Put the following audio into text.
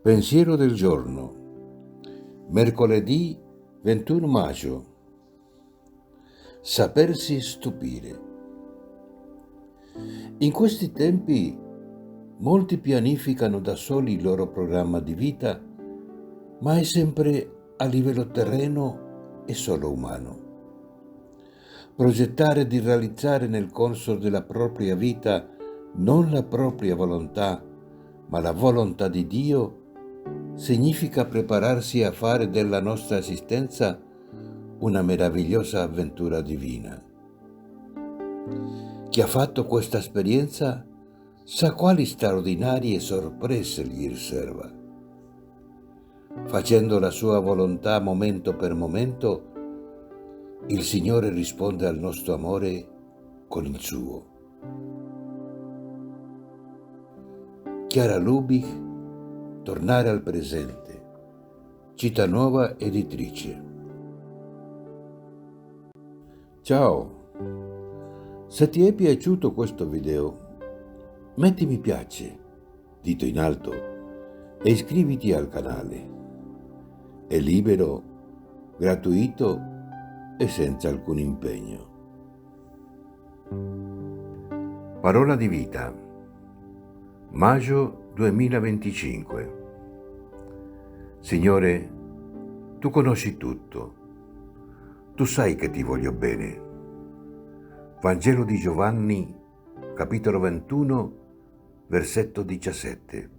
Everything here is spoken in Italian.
Pensiero del giorno, mercoledì 21 maggio. Sapersi stupire. In questi tempi molti pianificano da soli il loro programma di vita, ma è sempre a livello terreno e solo umano. Progettare di realizzare nel corso della propria vita non la propria volontà, ma la volontà di Dio significa prepararsi a fare della nostra esistenza una meravigliosa avventura divina. Chi ha fatto questa esperienza sa quali straordinarie sorprese gli riserva. Facendo la sua volontà momento per momento, il Signore risponde al nostro amore con il suo. Chiara Lubich, Tornare al presente. Cittànuova editrice. Ciao, se ti è piaciuto questo video, metti mi piace, dito in alto, e iscriviti al canale. È libero, gratuito e senza alcun impegno. Parola di vita. Maggio 2025. Signore, tu conosci tutto. Tu sai che ti voglio bene. Vangelo di Giovanni, capitolo 21, versetto 17.